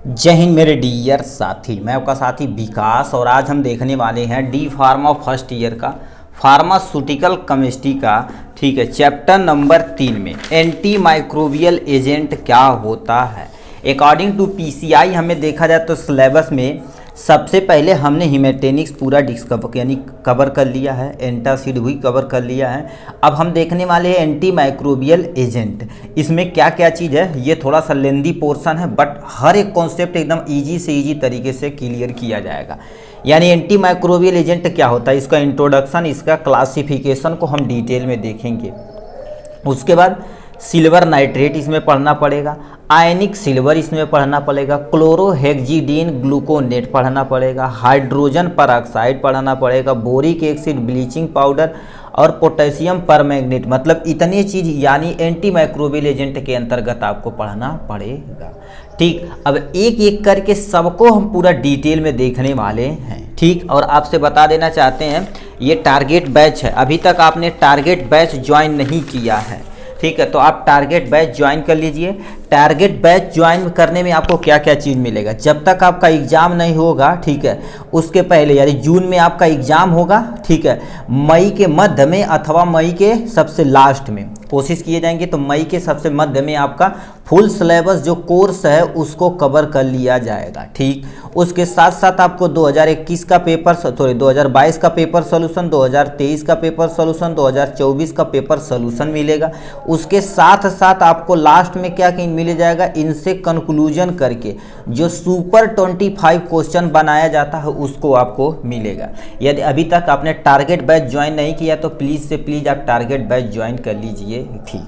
जय हिंद मेरे डियर साथी। मैं आपका साथी विकास और आज हम देखने वाले हैं डी फार्मा फर्स्ट ईयर का फार्मास्यूटिकल केमिस्ट्री का ठीक है चैप्टर नंबर 3 में एंटी माइक्रोबियल एजेंट क्या होता है। अकॉर्डिंग टू पीसीआई हमें देखा जाए तो सिलेबस में सबसे पहले हमने हिमेटेनिक्स पूरा डिस्कवर यानी कवर कर लिया है, एंटासिड भी कवर कर लिया है। अब हम देखने वाले हैं एंटी माइक्रोबियल एजेंट। इसमें क्या क्या चीज़ है, ये थोड़ा सा लेंदी पोर्शन है बट हर एक कॉन्सेप्ट एकदम इजी से इजी तरीके से क्लियर किया जाएगा। यानी एंटी माइक्रोबियल एजेंट क्या होता है, इसका इंट्रोडक्शन, इसका क्लासिफिकेशन को हम डिटेल में देखेंगे। उसके बाद सिल्वर नाइट्रेट इसमें पढ़ना पड़ेगा, आयनिक सिल्वर इसमें पढ़ना पड़ेगा, क्लोरोहेक्सिडीन ग्लूकोनेट पढ़ना पड़ेगा, हाइड्रोजन परऑक्साइड पढ़ना पड़ेगा, बोरिक एसिड ब्लीचिंग पाउडर और पोटेशियम परमैंगनेट। मतलब इतनी चीज़ यानी एंटी माइक्रोबियल एजेंट के अंतर्गत आपको पढ़ना पड़ेगा। ठीक, अब एक एक करके सबको हम पूरा डिटेल में देखने वाले हैं। ठीक, और आपसे बता देना चाहते हैं ये टारगेट बैच है, अभी तक आपने टारगेट बैच ज्वाइन नहीं किया है। ठीक है, तो आप टारगेट बैच ज्वाइन कर लीजिए। टारगेट बैच ज्वाइन करने में आपको क्या क्या चीज़ मिलेगा, जब तक आपका एग्ज़ाम नहीं होगा, ठीक है, उसके पहले यानी जून में आपका एग्ज़ाम होगा, ठीक है, मई के मध्य में अथवा मई के सबसे लास्ट में कोशिश किए जाएंगे तो मई के सबसे मध्य में आपका फुल सिलेबस जो कोर्स है उसको कवर कर लिया जाएगा। ठीक, उसके साथ साथ आपको 2021 का पेपर 2022 का पेपर सॉल्यूशन, 2023 का पेपर सॉल्यूशन, 2024 का पेपर सॉल्यूशन मिलेगा। उसके साथ साथ आपको लास्ट में क्या कहीं मिल जाएगा, इनसे कंक्लूजन करके जो सुपर 25 क्वेश्चन बनाया जाता है उसको आपको मिलेगा। यदि अभी तक आपने टारगेट बैच ज्वाइन नहीं किया तो प्लीज़ से प्लीज़ आप टारगेट बैच ज्वाइन कर लीजिए। ठीक,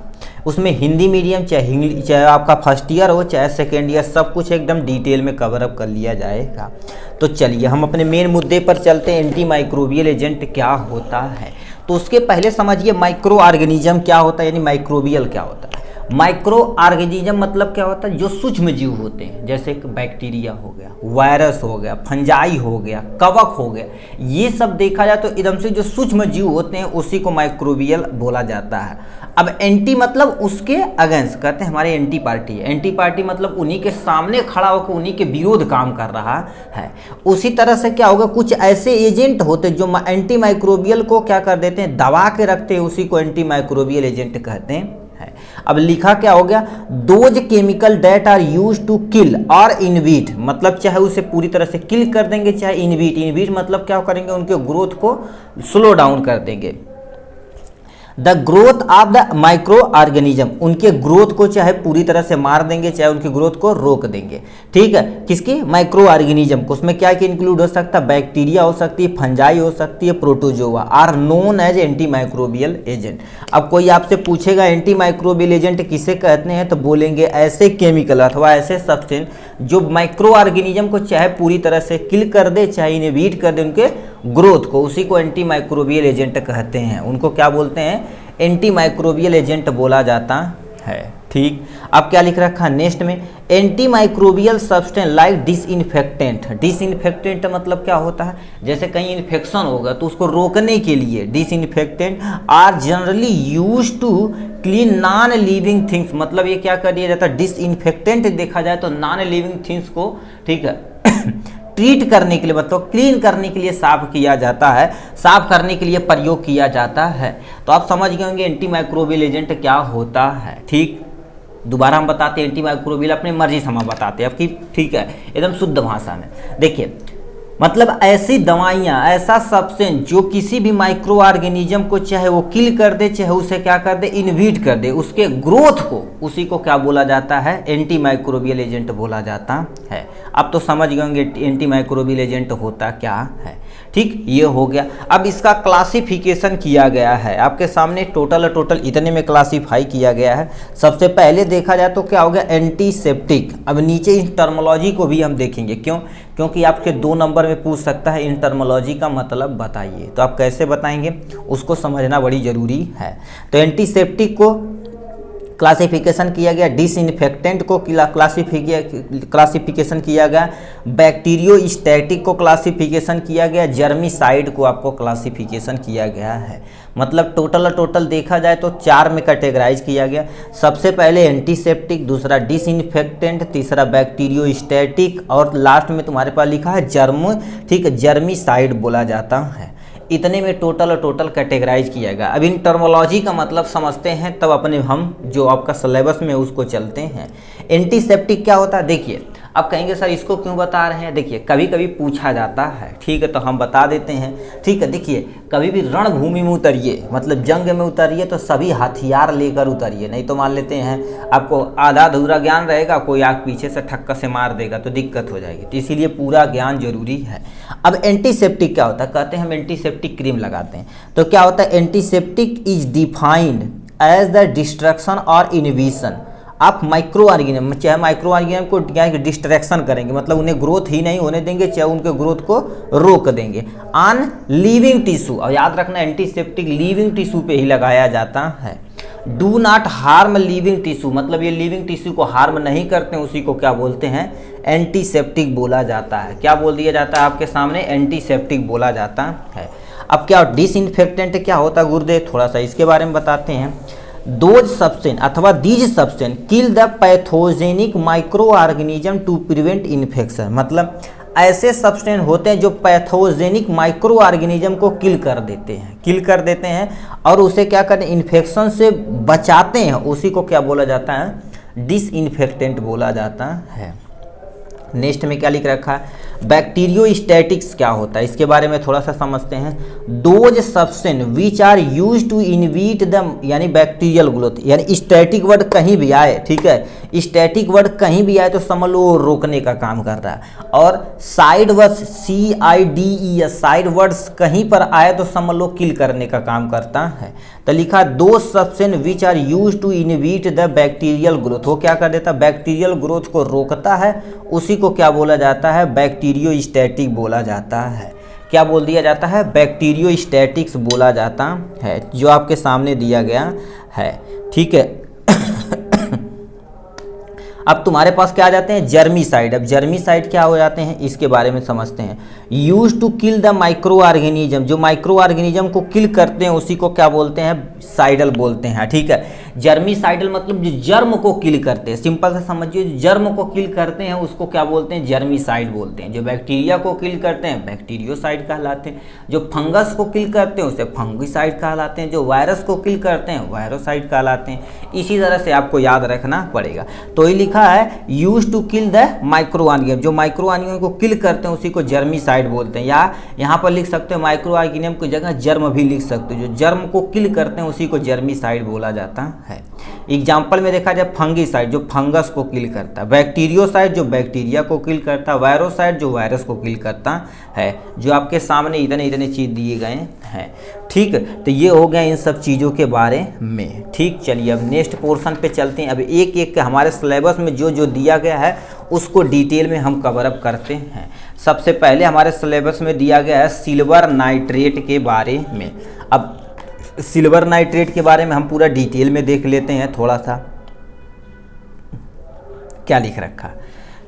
उसमें हिंदी मीडियम चाहे आपका फर्स्ट ईयर हो चाहे सेकेंड ईयर, सब कुछ एकदम डिटेल में कवर अप कर लिया जाएगा। तो चलिए हम अपने मेन मुद्दे पर चलते हैं, एंटी माइक्रोबियल एजेंट क्या होता है। तो उसके पहले समझिए माइक्रो ऑर्गेनिज्म क्या होता है, यानी माइक्रोबियल क्या होता है। माइक्रो ऑर्गेनिज्म मतलब क्या होता है, जो सूक्ष्म जीव होते हैं, जैसे कि बैक्टीरिया हो गया, वायरस हो गया, फंजाई हो गया, कवक हो गया, ये सब देखा जाए तो एकदम से जो सूक्ष्म जीव होते हैं उसी को माइक्रोबियल बोला जाता है। अब एंटी मतलब उसके अगेंस्ट, कहते हैं हमारे एंटी पार्टी है। एंटी पार्टी मतलब उन्हीं के सामने खड़ा होकर उन्हीं के विरोध काम कर रहा है। उसी तरह से क्या होगा, कुछ ऐसे एजेंट होते जो एंटी माइक्रोबियल को क्या कर देते हैं, दबा के रखते हैं, उसी को एंटी माइक्रोबियल एजेंट कहते हैं। अब लिखा क्या हो गया, those chemical that are use to kill और इनविट, मतलब चाहे उसे पूरी तरह से किल कर देंगे चाहे इनविट मतलब क्या करेंगे, उनके ग्रोथ को स्लो डाउन कर देंगे। The growth of the micro organism, उनके ग्रोथ को चाहे पूरी तरह से मार देंगे चाहे उनकी ग्रोथ को रोक देंगे। ठीक है, किसकी, माइक्रो ऑर्गेनिज्म को। उसमें क्या क्या इंक्लूड हो सकता है, बैक्टीरिया हो सकती है, फंजाई हो सकती है, protozoa are known as anti microbial agent. अब कोई आपसे पूछेगा एंटी माइक्रोबियल एजेंट किसे कहते हैं, तो बोलेंगे ऐसे केमिकल अथवा ऐसे सब्सटेंस जो माइक्रो ऑर्गेनिज्म को चाहे पूरी तरह से किल कर दे चाहे इनहिबिट कर दे उनके ग्रोथ को, उसी को एंटी माइक्रोबियल एजेंट कहते हैं। उनको क्या बोलते हैं, एंटी माइक्रोबियल एजेंट बोला जाता है। ठीक, अब क्या लिख रखा है नेक्स्ट में, anti microbial substance like disinfectant. Disinfectant मतलब क्या होता है, जैसे कहीं इन्फेक्शन होगा तो उसको रोकने के लिए disinfectant are generally use to clean non living things. मतलब ये क्या कर दिया जाता है, डिसइंफेक्टेंट देखा जाए तो नॉन लिविंग थिंग्स को, ठीक है, ट्रीट करने के लिए मतलब क्लीन करने के लिए साफ किया जाता है, साफ करने के लिए प्रयोग किया जाता है। तो आप समझ गए होंगे एंटी माइक्रोबियल एजेंट क्या होता है। ठीक, दोबारा हम बताते हैं, एंटी माइक्रोबियल अपनी मर्जी से हम बताते हैं आपकी, ठीक है, एकदम शुद्ध भाषा में। देखिए, मतलब ऐसी दवाइयाँ, ऐसा सब्सटेंस जो किसी भी माइक्रो ऑर्गेनिज्म को चाहे वो किल कर दे चाहे उसे क्या कर दे, इनहिबिट कर दे, उसके ग्रोथ को, उसी को क्या बोला जाता है, एंटी माइक्रोबियल एजेंट बोला जाता है। अब तो समझ गए होंगे एंटी माइक्रोबियल एजेंट होता क्या है। ठीक, ये हो गया। अब इसका क्लासिफिकेशन किया गया है आपके सामने, टोटल इतने में क्लासीफाई किया गया है। सबसे पहले देखा जाए तो क्या हो गया, एंटीसेप्टिक। अब नीचे इस टर्मोलॉजी को भी हम देखेंगे, क्यों, क्योंकि आपके 2 नंबर में पूछ सकता है इन टर्मोलॉजी का मतलब बताइए। तो आप कैसे बताएंगे उसको समझना बड़ी जरूरी है। तो एंटीसेप्टिक को क्लासिफिकेशन किया गया, डिसइंफेक्टेंट को क्लासिफिकेशन किया गया, बैक्टीरियोस्टैटिक को क्लासिफिकेशन किया गया, जर्मिसाइड को आपको क्लासिफिकेशन किया गया है। मतलब टोटल देखा जाए तो 4 में कैटेगराइज किया गया। सबसे पहले एंटीसेप्टिक, दूसरा डिसइंफेक्टेंट, तीसरा बैक्टीरियोस्टैटिक और लास्ट में तुम्हारे पास लिखा है जर्म, ठीक है, जर्मिसाइड बोला जाता है। इतने में टोटल कैटेगराइज किया गया। अब इन टर्मोलॉजी का मतलब समझते हैं तब अपने हम जो आपका सिलेबस में उसको चलते हैं। एंटीसेप्टिक क्या होता है, देखिए अब कहेंगे सर इसको क्यों बता रहे हैं, देखिए कभी कभी पूछा जाता है, ठीक है, तो हम बता देते हैं, ठीक है। देखिए कभी भी रणभूमि में उतरिए, मतलब जंग में उतरिए तो सभी हथियार लेकर उतरिए, नहीं तो मान लेते हैं आपको आधा अधूरा ज्ञान रहेगा, कोई आग पीछे से ठक्का से मार देगा तो दिक्कत हो जाएगी, तो इसीलिए पूरा ज्ञान जरूरी है। अब एंटीसेप्टिक क्या होता है, कहते हैं हम एंटीसेप्टिक क्रीम लगाते हैं, तो क्या होता है, antiseptic is defined as the destruction और इनहिबिशन आप माइक्रो ऑर्गेनिज्म, चाहे माइक्रो ऑर्गेनिज्म को क्या डिस्ट्रैक्शन करेंगे, मतलब उन्हें ग्रोथ ही नहीं होने देंगे, चाहे उनके ग्रोथ को रोक देंगे ऑन लिविंग टिश्यू। और याद रखना एंटीसेप्टिक लिविंग टिश्यू पे ही लगाया जाता है। Do not harm living tissue, मतलब ये लिविंग टिश्यू को हार्म नहीं करते हैं, उसी को क्या बोलते हैं, एंटीसेप्टिक बोला जाता है। क्या बोल दिया जाता है आपके सामने, एंटीसेप्टिक बोला जाता है। अब क्या डिसइंफेक्टेंट क्या होता है गुरुदेव, थोड़ा सा इसके बारे में बताते हैं। दोज सब्सटेंस अथवा these substance kill the pathogenic micro organism to prevent infection, मतलब ऐसे सब्सटेंस होते हैं जो पैथोजेनिक माइक्रो ऑर्गेनिज्म को किल कर देते हैं और उसे क्या करते हैं, इन्फेक्शन से बचाते हैं, उसी को क्या बोला जाता है, डिसइंफेक्टेंट बोला जाता है। नेक्स्ट में क्या लिख रखा है, बैक्टीरियोस्टैटिक्स क्या होता है, इसके बारे में थोड़ा सा समझते हैं। Those substance which are used to inhibit the, यानी बैक्टीरियल ग्रोथ, यानी स्टैटिक वर्ड कहीं भी आए, ठीक है, स्टैटिक वर्ड कहीं भी आए तो समझ लो रोकने का काम कर रहा है। और side words CIDES, side words कहीं पर आए तो समझ लो किल करने का काम करता है। तो लिखा दो substance which are used to inhibit the bacterial growth, वो क्या कर देता है, बैक्टीरियल ग्रोथ को रोकता है, उसी को क्या बोला जाता है, बैक्टीरियोस्टैटिक बोला जाता है। क्या बोल दिया जाता है, बैक्टीरियोस्टैटिक्स बोला जाता है, जो आपके सामने दिया गया है, ठीक है। अब तुम्हारे पास क्या आ जाते हैं, जर्मिसाइड। अब जर्मिसाइड क्या हो जाते हैं इसके बारे में समझते हैं। Use to kill the micro organism, जो माइक्रो ऑर्गेनिज्म को किल करते हैं उसी को क्या बोलते हैं, साइडल बोलते हैं, ठीक है। जर्मिसाइडल मतलब जो जर्म को किल करते हैं, सिंपल से समझिए, जो जर्म को किल करते हैं उसको क्या बोलते हैं, जर्मिसाइड बोलते हैं। जो बैक्टीरिया को किल करते हैं बैक्टीरियोसाइड कहलाते हैं, जो फंगस को किल करते हैं उसे फंगिसाइड कहलाते हैं, जो वायरस को किल करते हैं वायरोसाइड कहलाते हैं। इसी तरह से आपको याद रखना पड़ेगा। तो ये लिखा है use to kill the micro organism, जो माइक्रो ऑर्गेनिज्म को किल करते हैं उसी को जर्मिसाइड बोलते हैं। या यहाँ पर लिख सकते हो माइक्रो ऑर्गेनिज्म की जगह जर्म भी लिख सकते हो, जो जर्म को किल करते हैं उसी को जर्मिसाइड बोला जाता है। एग्जाम्पल में देखा जाए फंगिसाइड जो फंगस को किल करता है, बैक्टीरियोसाइड जो बैक्टीरिया को किल करता है, वायरोसाइड जो वायरस को किल करता है। जो आपके सामने इतने इतने चीज़ दिए गए हैं, ठीक। तो ये हो गया इन सब चीज़ों के बारे में, ठीक। चलिए अब नेक्स्ट पोर्शन पे चलते हैं। अब एक एक हमारे सिलेबस में जो जो दिया गया है उसको डिटेल में हम कवर अप करते हैं। सबसे पहले हमारे सिलेबस में दिया गया है सिल्वर नाइट्रेट के बारे में। अब सिल्वर नाइट्रेट के बारे में हम पूरा डिटेल में देख लेते हैं। थोड़ा सा क्या लिख रखा,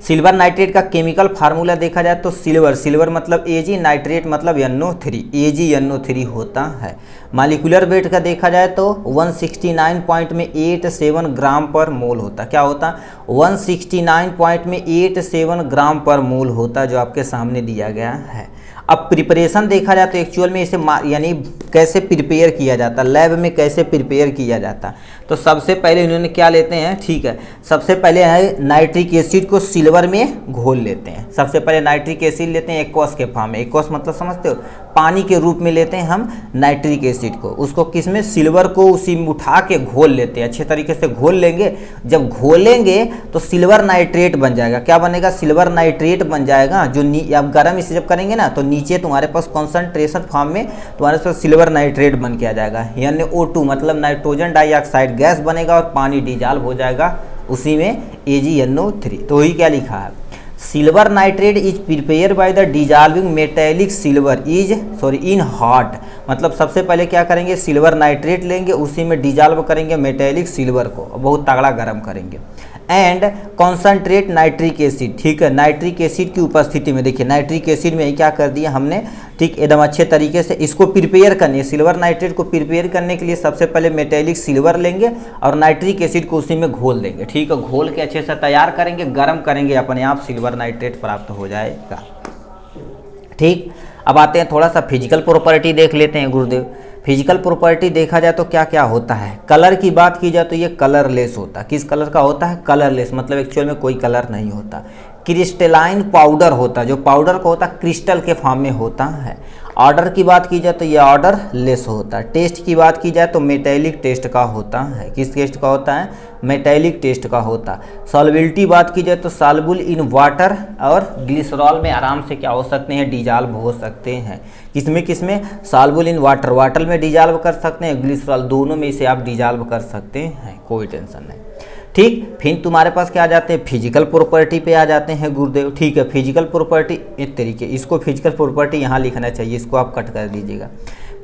सिल्वर नाइट्रेट का केमिकल फार्मूला देखा जाए तो सिल्वर मतलब Ag, नाइट्रेट मतलब NO3, AgNO3 होता है। मालिकुलर वेट का देखा जाए तो 169.87 ग्राम पर मोल होता। क्या होता, 169.87 ग्राम पर मोल होता, जो आपके सामने दिया गया है। अब प्रिपरेशन देखा जाए तो एक्चुअल में इसे यानी कैसे प्रिपेयर किया जाता, लैब में कैसे प्रिपेयर किया जाता, तो सबसे पहले इन्होंने क्या लेते हैं, ठीक है, सबसे पहले है नाइट्रिक एसिड को सिल्वर में घोल लेते हैं। सबसे पहले नाइट्रिक एसिड लेते हैं एक्वस के फॉर्म में, एक्वस मतलब समझते हो, पानी के रूप में लेते हैं हम नाइट्रिक एसिड को, उसको किस में, सिल्वर को उसी में उठा के घोल लेते हैं, अच्छे तरीके से घोल लेंगे। जब घोलेंगे तो सिल्वर नाइट्रेट बन जाएगा। क्या बनेगा, सिल्वर नाइट्रेट बन जाएगा। जो आप गर्म इसे जब करेंगे ना तो नीचे तुम्हारे पास कॉन्सेंट्रेशन फॉर्म में तुम्हारे पास सिल्वर नाइट्रेट बन के आ जाएगा, यानी O2 मतलब नाइट्रोजन डाइऑक्साइड गैस बनेगा और पानी डिजॉल्व हो जाएगा उसी में AgNO3। तो वही क्या लिखा है, silver nitrate is prepare by the dissolving metallic silver in hot, मतलब सबसे पहले क्या करेंगे, सिल्वर नाइट्रेट लेंगे, उसी में डिजॉल्व करेंगे मेटेलिक सिल्वर को, बहुत तगड़ा गर्म करेंगे। एंड कॉन्सनट्रेट नाइट्रिक एसिड, ठीक है, नाइट्रिक एसिड की उपस्थिति में, देखिए नाइट्रिक एसिड में क्या कर दिया हमने, ठीक, एकदम अच्छे तरीके से इसको प्रिपेयर करनी है। सिल्वर नाइट्रेट को प्रिपेयर करने के लिए सबसे पहले मेटेलिक सिल्वर लेंगे और नाइट्रिक एसिड को उसी में घोल देंगे, ठीक है, घोल के अच्छे से तैयार करेंगे, गर्म करेंगे, अपने आप सिल्वर नाइट्रेट प्राप्त हो जाएगा। ठीक, अब आते हैं थोड़ा सा फिजिकल प्रॉपर्टी देख लेते हैं गुरुदेव। फिजिकल प्रॉपर्टी देखा जाए तो क्या क्या होता है। कलर की बात की जाए तो ये कलरलेस होता है। किस कलर का होता है? कलरलेस, मतलब एक्चुअल में कोई कलर नहीं होता। क्रिस्टलाइन पाउडर होता है, जो पाउडर का होता है क्रिस्टल के फॉर्म में होता है। ऑर्डर की बात की जाए तो ये ऑर्डर लेस होता है। टेस्ट की बात की जाए तो मेटेलिक टेस्ट का होता है। किस टेस्ट का होता है? मेटेलिक टेस्ट का होता है। सॉल्युबिलिटी बात की जाए तो सॉल्युबल इन वाटर और ग्लिसरॉल में आराम से क्या हो सकते हैं? डिजॉल्व हो सकते हैं। किसमें किसमें? सॉल्युबल इन वाटर, वाटर में डिजॉल्व कर सकते हैं, ग्लिसरॉल, दोनों में से आप डिजॉल्व कर सकते हैं, कोई टेंशन नहीं। ठीक, फिर तुम्हारे पास क्या आ जाते हैं? फिजिकल प्रॉपर्टी पे आ जाते हैं गुरुदेव। ठीक है, फिजिकल प्रॉपर्टी एक तरीके, इसको फिजिकल प्रॉपर्टी यहाँ लिखना चाहिए, इसको आप कट कर दीजिएगा।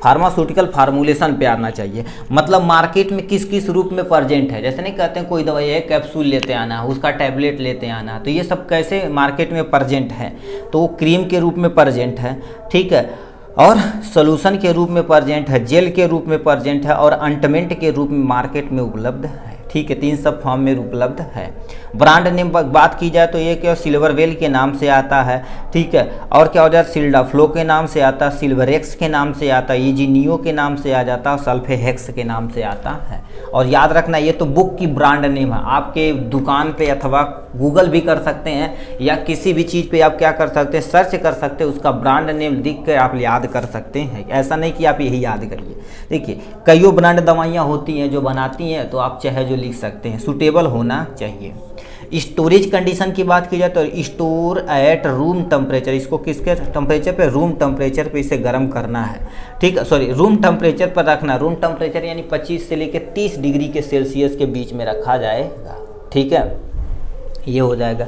फार्मास्यूटिकल फार्मूलेशन पे आना चाहिए, मतलब मार्केट में किस किस रूप में प्रेजेंट है। जैसे नहीं कहते हैं कोई दवाई है, कैप्सूल लेते आना, उसका टैबलेट लेते आना, तो ये सब कैसे मार्केट में प्रेजेंट है? तो वो क्रीम के रूप में प्रेजेंट है, ठीक है, और सोल्यूशन के रूप में प्रेजेंट है, जेल के रूप में प्रेजेंट है, और ऑइंटमेंट के रूप में मार्केट में उपलब्ध है। ठीक है, तीन सब फॉर्म में उपलब्ध है। ब्रांड नेम बात की जाए तो ये क्या, सिल्वरवेल के नाम से आता है, ठीक है, और क्या हो जाता है? सिल्डाफ्लो के नाम से आता है, सिल्वरेक्स के नाम से आता है, इजीनियो के नाम से आ जाता है, सल्फेहेक्स के नाम से आता है। और याद रखना, ये तो बुक की ब्रांड नेम है। आपके दुकान पे अथवा गूगल भी कर सकते हैं, या किसी भी चीज़ पे आप क्या कर सकते हैं? सर्च कर सकते हैं, उसका ब्रांड नेम दिख कर आप याद कर सकते हैं। ऐसा नहीं कि आप यही याद करिए। देखिए, कईयों ब्रांड दवाइयाँ होती हैं जो बनाती हैं, तो आप चाहे जो लिख सकते हैं, सूटेबल होना चाहिए। स्टोरेज कंडीशन की बात की जाए तो स्टोर एट रूम टेम्परेचर, इसको किसके टेम्परेचर पे? रूम टेम्परेचर पे इसे गर्म करना है, ठीक है, सॉरी, रूम टेम्परेचर पर रखना। रूम टेम्परेचर यानी 25 से लेकर 30 डिग्री के सेल्सियस के बीच में रखा जाएगा, ठीक है, ये हो जाएगा।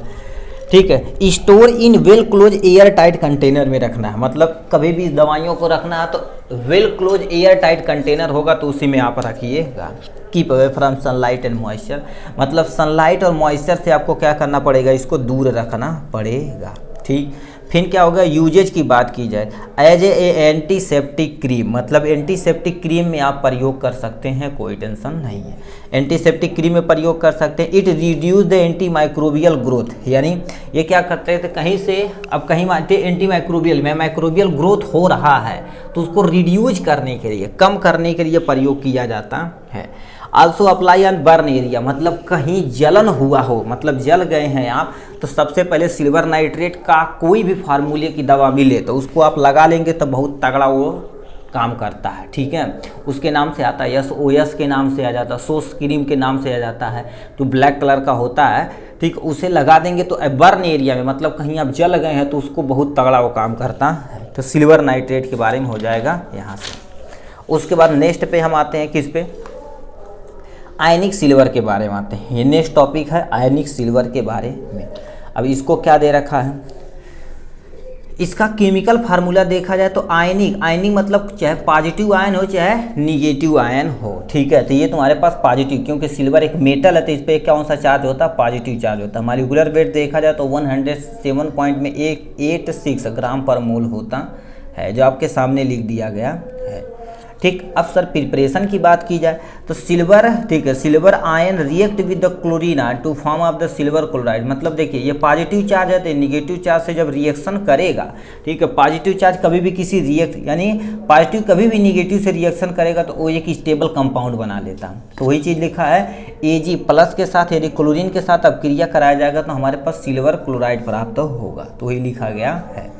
ठीक है, store in well close air tight container में रखना है, मतलब कभी भी दवाइयों को रखना है तो well close air tight container होगा तो उसी में आप रखिएगा। Keep away from sunlight and moisture, मतलब सनलाइट और मॉइस्चर से आपको क्या करना पड़ेगा? इसको दूर रखना पड़ेगा। ठीक, फिर क्या होगा? यूजेज की बात की जाए, एज ए एंटीसेप्टिक क्रीम, मतलब एंटीसेप्टिक क्रीम में आप प्रयोग कर सकते हैं, कोई टेंशन नहीं है। एंटीसेप्टिक क्रीम में प्रयोग कर सकते हैं। It reduce the anti microbial growth, यानी ये क्या करते हैं? तो कहीं से अब कहीं एंटी माइक्रोबियल में माइक्रोबियल ग्रोथ हो रहा है तो उसको रिड्यूज करने के लिए, कम करने के लिए प्रयोग किया जाता है। Also apply on burn area, मतलब कहीं जलन हुआ हो, मतलब जल गए हैं आप, तो सबसे पहले सिल्वर नाइट्रेट का कोई भी फार्मूले की दवा मिले तो उसको आप लगा लेंगे तो बहुत तगड़ा वो काम करता है। ठीक है, उसके नाम से आता है, SOS के नाम से आ जाता है, सोस क्रीम के नाम से आ जाता है, जो ब्लैक कलर का होता है, ठीक, उसे लगा देंगे तो बर्न एरिया में, मतलब कहीं आप जल गए हैं तो उसको बहुत तगड़ा वो काम करता है। तो सिल्वर नाइट्रेट के बारे में हो जाएगा यहाँ से। उसके बाद नेक्स्ट पे हम आते हैं किस पे? आयनिक सिल्वर के बारे में आते हैं। ये नेक्स्ट टॉपिक है आयनिक सिल्वर के बारे में। अब इसको क्या दे रखा है? इसका केमिकल फार्मूला देखा जाए तो आयनिक मतलब चाहे पॉजिटिव आयन हो चाहे निगेटिव आयन हो, ठीक है, तो ये तुम्हारे पास पॉजिटिव, क्योंकि सिल्वर एक मेटल है तो इस पर कौन सा चार्ज होता है? पॉजिटिव चार्ज होता है। मॉलिक्यूलर वेट देखा जाए तो 107.86 ग्राम पर मोल होता है, जो आपके सामने लिख दिया गया है। ठीक, अब सर प्रिपरेशन की बात की जाए तो सिल्वर, ठीक है, silver ion react with the chlorine to form of the silver chloride, मतलब देखिए ये पॉजिटिव चार्ज है तो निगेटिव चार्ज से जब रिएक्शन करेगा, ठीक है, पॉजिटिव चार्ज कभी भी किसी यानी पॉजिटिव कभी भी निगेटिव से रिएक्शन करेगा तो वो एक स्टेबल कंपाउंड बना लेता है। तो वही चीज़ लिखा है Ag प्लस के साथ यदि क्लोरीन के साथ अब क्रिया कराया जाएगा तो हमारे पास सिल्वर क्लोराइड प्राप्त होगा, तो वही लिखा गया है।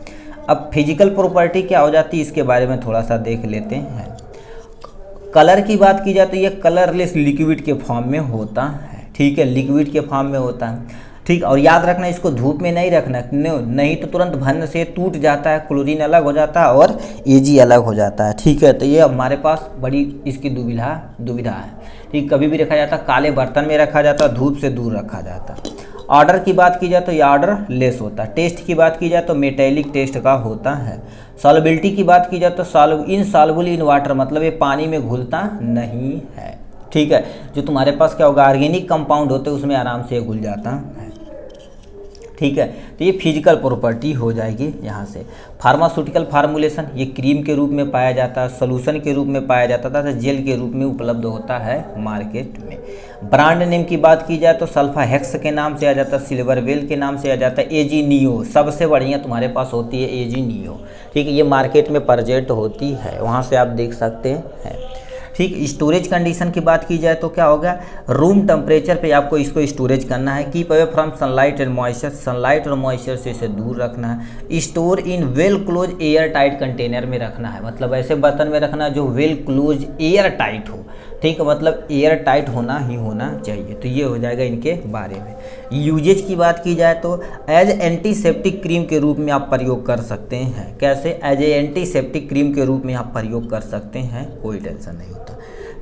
अब फिजिकल प्रॉपर्टी क्या हो जाती है इसके बारे में थोड़ा सा देख लेते हैं। कलर की बात की जाए तो ये कलरलेस लिक्विड के फॉर्म में होता है, ठीक है, लिक्विड के फॉर्म में होता है, ठीक, और याद रखना इसको धूप में नहीं रखना, नहीं तो तुरंत भन से टूट जाता है, क्लोरीन अलग हो जाता है और Ag अलग हो जाता है, ठीक है, तो ये हमारे पास बड़ी इसकी दुविधा है, ठीक, कभी भी रखा जाता है काले बर्तन में रखा जाता है, धूप से दूर रखा जाता है। ऑर्डर की बात की जाए तो ये ऑर्डर लेस होता है। टेस्ट की बात की जाए तो मेटेलिक टेस्ट का होता है। सॉल्युबिलिटी की बात की जाए तो इनसॉल्युबल इन वाटर, मतलब ये पानी में घुलता नहीं है। ठीक है, जो तुम्हारे पास क्या होगा, ऑर्गेनिक कंपाउंड होते हैं उसमें आराम से घुल जाता है। ठीक है, तो ये फिजिकल प्रॉपर्टी हो जाएगी यहाँ से। फार्मास्यूटिकल फार्मूलेशन, ये क्रीम के रूप में पाया जाता है, सोल्यूशन के रूप में पाया जाता था, जेल के रूप में उपलब्ध होता है मार्केट में। ब्रांड नेम की बात की जाए तो सल्फा हेक्स के नाम से आ जाता है, सिल्वर वेल के नाम से आ जाता है, एजी नियो सबसे बढ़िया तुम्हारे पास होती है एजी नियो। ठीक है, ये मार्केट में प्रेजेंट होती है, वहाँ से आप देख सकते हैं। ठीक, स्टोरेज कंडीशन की बात की जाए तो क्या होगा, रूम टेम्परेचर पे आपको इसको स्टोरेज करना है। Keep away from sunlight and moisture, sunlight और मॉइस्चर से इसे दूर रखना है। Store in well close air tight container में रखना है, मतलब ऐसे बर्तन में रखना जो वेल क्लोज एयर टाइट हो। ठीक है, मतलब एयर टाइट होना ही होना चाहिए। तो ये हो जाएगा इनके बारे में। यूजेज की बात की जाए तो एज एंटीसेप्टिक क्रीम के रूप में आप प्रयोग कर सकते हैं। कैसे, एज ए एंटीसेप्टिक क्रीम के रूप में आप प्रयोग कर सकते हैं, कोई टेंशन नहीं होता।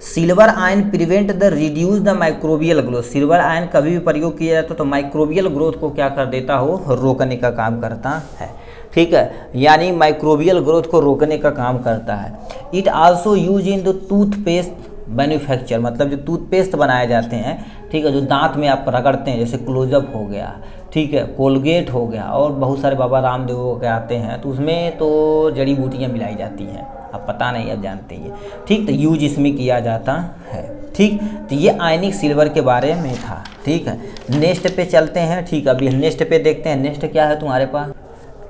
Silver ion prevent the reduce the microbial growth, silver ion कभी भी प्रयोग किया जाता तो माइक्रोबियल ग्रोथ को क्या कर देता हो, रोकने का काम करता है। ठीक है, यानी माइक्रोबियल ग्रोथ को रोकने का काम करता है। It also use in the toothpaste manufacture, मतलब जो टूथपेस्ट बनाए जाते हैं, ठीक है, जो दांत में आप रगड़ते हैं, जैसे क्लोजअप हो गया, ठीक है, कोलगेट हो गया, और बहुत सारे बाबा रामदेव के आते हैं, तो उसमें तो जड़ी बूटियाँ मिलाई जाती हैं, अब पता नहीं, अब जानते हैं। ठीक, तो यूज इसमें किया जाता है। ठीक, तो ये आयनिक सिल्वर के बारे में था। ठीक है, नेक्स्ट पे चलते हैं। ठीक, अभी नेक्स्ट पे देखते हैं, नेक्स्ट क्या है तुम्हारे पास।